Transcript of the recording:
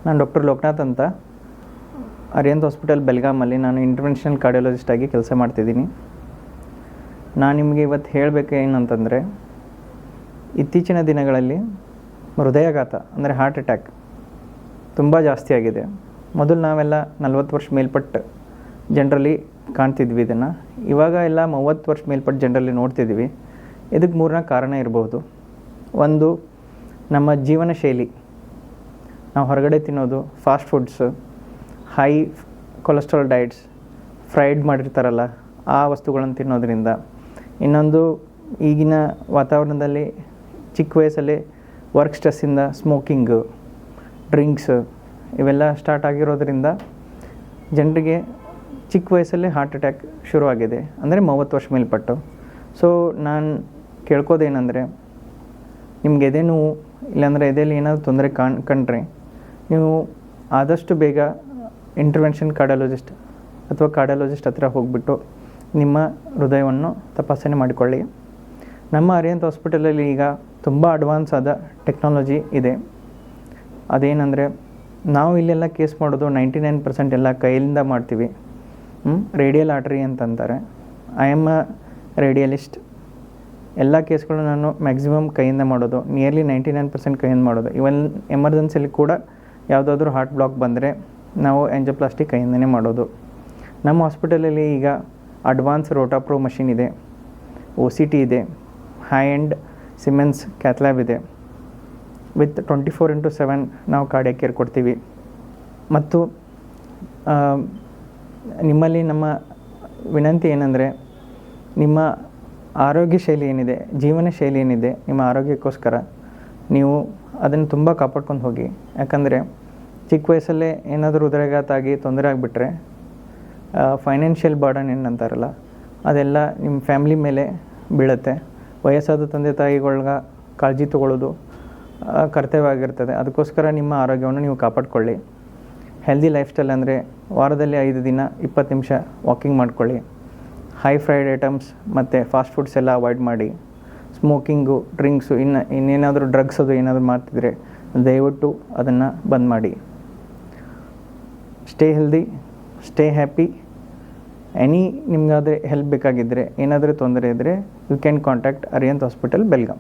ನಾನು ಡಾಕ್ಟರ್ ಲೋಕನಾಥ್ ಅಂತ ಅರಿಹಂತ್ ಹಾಸ್ಪಿಟಲ್ ಬೆಳಗಾಮಲ್ಲಿ ನಾನು ಇಂಟರ್ವೆನ್ಷನಲ್ ಕಾರ್ಡಿಯಾಲಜಿಸ್ಟ್ ಆಗಿ ಕೆಲಸ ಮಾಡ್ತಿದ್ದೀನಿ. ನಾನು ನಿಮಗೆ ಇವತ್ತು ಹೇಳಬೇಕು ಏನಂತಂದರೆ, ಇತ್ತೀಚಿನ ದಿನಗಳಲ್ಲಿ ಹೃದಯಾಘಾತ ಅಂದರೆ ಹಾರ್ಟ್ ಅಟ್ಯಾಕ್ ತುಂಬ ಜಾಸ್ತಿ ಆಗಿದೆ. ಮೊದಲು ನಾವೆಲ್ಲ 40 ವರ್ಷ ಮೇಲ್ಪಟ್ಟು ಜನರಲ್ಲಿ ಕಾಣ್ತಿದ್ವಿ ಇದನ್ನು. ಇವಾಗ ಎಲ್ಲ 30 ವರ್ಷ ಮೇಲ್ಪಟ್ಟು ಜನರಲ್ಲಿ ನೋಡ್ತಿದ್ವಿ. ಇದಕ್ಕೆ 3 ಕಾರಣ ಇರಬಹುದು. ಒಂದು, ನಮ್ಮ ಜೀವನ ಶೈಲಿ. ನಾವು ಹೊರಗಡೆ ತಿನ್ನೋದು, fast foods, high cholesterol diets, fried ಮಾಡಿರ್ತಾರಲ್ಲ ಆ ವಸ್ತುಗಳನ್ನು ತಿನ್ನೋದ್ರಿಂದ. ಇನ್ನೊಂದು, ಈಗಿನ ವಾತಾವರಣದಲ್ಲಿ ಚಿಕ್ಕ ವಯಸ್ಸಲ್ಲಿ ವರ್ಕ್ ಸ್ಟ್ರೆಸ್ಸಿಂದ ಸ್ಮೋಕಿಂಗು, ಡ್ರಿಂಕ್ಸು ಇವೆಲ್ಲ ಸ್ಟಾರ್ಟ್ ಆಗಿರೋದ್ರಿಂದ ಜನರಿಗೆ ಚಿಕ್ಕ ವಯಸ್ಸಲ್ಲೇ ಹಾರ್ಟ್ ಅಟ್ಯಾಕ್ ಶುರುವಾಗಿದೆ, ಅಂದರೆ 30 ವರ್ಷ ಮೇಲ್ಪಟ್ಟು. ಸೊ ನಾನು ಕೇಳ್ಕೋದೇನೆಂದರೆ, ನಿಮ್ಗೆ ಎದೆ ನೋವು ಇಲ್ಲಾಂದರೆ ಎದೆಯಲ್ಲಿ ಏನಾದರೂ ತೊಂದರೆ ಕಂಡ್ರೆ ನೀವು ಆದಷ್ಟು ಬೇಗ ಇಂಟರ್ವೆನ್ಷನ್ ಕಾರ್ಡಿಯಾಲಜಿಸ್ಟ್ ಅಥವಾ ಕಾರ್ಡಿಯಾಲಜಿಸ್ಟ್ ಹತ್ರ ಹೋಗಿಬಿಟ್ಟು ನಿಮ್ಮ ಹೃದಯವನ್ನು ತಪಾಸಣೆ ಮಾಡಿಕೊಳ್ಳಿ. ನಮ್ಮ ಅರಿಹಂತ್ ಹಾಸ್ಪಿಟಲಲ್ಲಿ ಈಗ ತುಂಬ ಅಡ್ವಾನ್ಸ್ ಆದ ಟೆಕ್ನಾಲಜಿ ಇದೆ. ಅದೇನೆಂದರೆ, ನಾವು ಇಲ್ಲೆಲ್ಲ ಕೇಸ್ ಮಾಡೋದು 99% ಎಲ್ಲ ಕೈಯಿಂದ ಮಾಡ್ತೀವಿ. ರೇಡಿಯಲ್ ಆರ್ಟರಿ ಅಂತಂತಾರೆ. I am a radiologist. ಎಲ್ಲ ಕೇಸ್ಗಳು ನಾನು ಮ್ಯಾಕ್ಸಿಮಮ್ ಕೈಯಿಂದ ಮಾಡೋದು, ನಿಯರ್ಲಿ 99% ಕೈಯಿಂದ ಮಾಡೋದು. ಇವನ್ ಎಮರ್ಜೆನ್ಸಿಲಿ ಕೂಡ ಯಾವುದಾದ್ರೂ ಹಾರ್ಟ್ ಬ್ಲಾಕ್ ಬಂದರೆ ನಾವು ಆಂಜಿಯೋಪ್ಲಾಸ್ಟಿ ಕೈಯಿಂದನೇ ಮಾಡೋದು. ನಮ್ಮ ಹಾಸ್ಪಿಟಲಲ್ಲಿ ಈಗ ಅಡ್ವಾನ್ಸ್ ರೋಟಾಪ್ರೋ ಮಷಿನ್ ಇದೆ, OCT ಇದೆ, ಹೈ ಎಂಡ್ ಸಿಮೆನ್ಸ್ ಕ್ಯಾಥ್ಲ್ಯಾಬ್ ಇದೆ. ವಿತ್ 24/7 ನಾವು ಕಾರ್ಡಿಯಾಕ್ ಕೇರ್ ಕೊಡ್ತೀವಿ. ಮತ್ತು ನಿಮ್ಮಲ್ಲಿ ನಮ್ಮ ವಿನಂತಿ ಏನಂದರೆ, ನಿಮ್ಮ ಆರೋಗ್ಯ ಶೈಲಿ ಏನಿದೆ, ಜೀವನ ಶೈಲಿ ಏನಿದೆ, ನಿಮ್ಮ ಆರೋಗ್ಯಕ್ಕೋಸ್ಕರ ನೀವು ಅದನ್ನು ತುಂಬ ಕಾಪಾಡ್ಕೊಂಡು ಹೋಗಿ. ಯಾಕಂದರೆ ಚಿಕ್ಕ ವಯಸ್ಸಲ್ಲೇ ಏನಾದರೂ ಹೃದಯಾಘಾತ ಆಗಿ ತೊಂದರೆ ಆಗಿಬಿಟ್ರೆ ಫೈನಾನ್ಷಿಯಲ್ ಬರ್ಡನ್ ಏನಂತಾರಲ್ಲ ಅದೆಲ್ಲ ನಿಮ್ಮ ಫ್ಯಾಮ್ಲಿ ಮೇಲೆ ಬೀಳುತ್ತೆ. ವಯಸ್ಸಾದ ತಂದೆ ತಾಯಿಗಳ್ಗೆ ಕಾಳಜಿ ತೊಗೊಳ್ಳೋದು ಕರ್ತವ್ಯ ಆಗಿರ್ತದೆ. ಅದಕ್ಕೋಸ್ಕರ ನಿಮ್ಮ ಆರೋಗ್ಯವನ್ನು ನೀವು ಕಾಪಾಡ್ಕೊಳ್ಳಿ. ಹೆಲ್ದಿ ಲೈಫ್ ಸ್ಟೈಲ್ ಅಂದರೆ ವಾರದಲ್ಲಿ 5 ದಿನ 20 ನಿಮಿಷ ವಾಕಿಂಗ್ ಮಾಡ್ಕೊಳ್ಳಿ. ಹೈ ಫ್ರೈಡ್ ಐಟಮ್ಸ್ ಮತ್ತು ಫಾಸ್ಟ್ ಫುಡ್ಸ್ ಎಲ್ಲ ಅವಾಯ್ಡ್ ಮಾಡಿ. ಸ್ಮೋಕಿಂಗು, ಡ್ರಿಂಕ್ಸು, ಇನ್ನೇನಾದರೂ ಡ್ರಗ್ಸ್ ಅದು ಏನಾದರೂ ಮಾಡ್ತಿದ್ರೆ ದಯವಿಟ್ಟು ಅದನ್ನು ಬಂದ್ ಮಾಡಿ. Stay healthy, stay happy. ನಿಮಗಾದರೆ ಹೆಲ್ಪ್ ಬೇಕಾಗಿದ್ದರೆ, ಏನಾದರೂ ತೊಂದರೆ ಇದ್ದರೆ you can contact Arihant hospital Belgaum.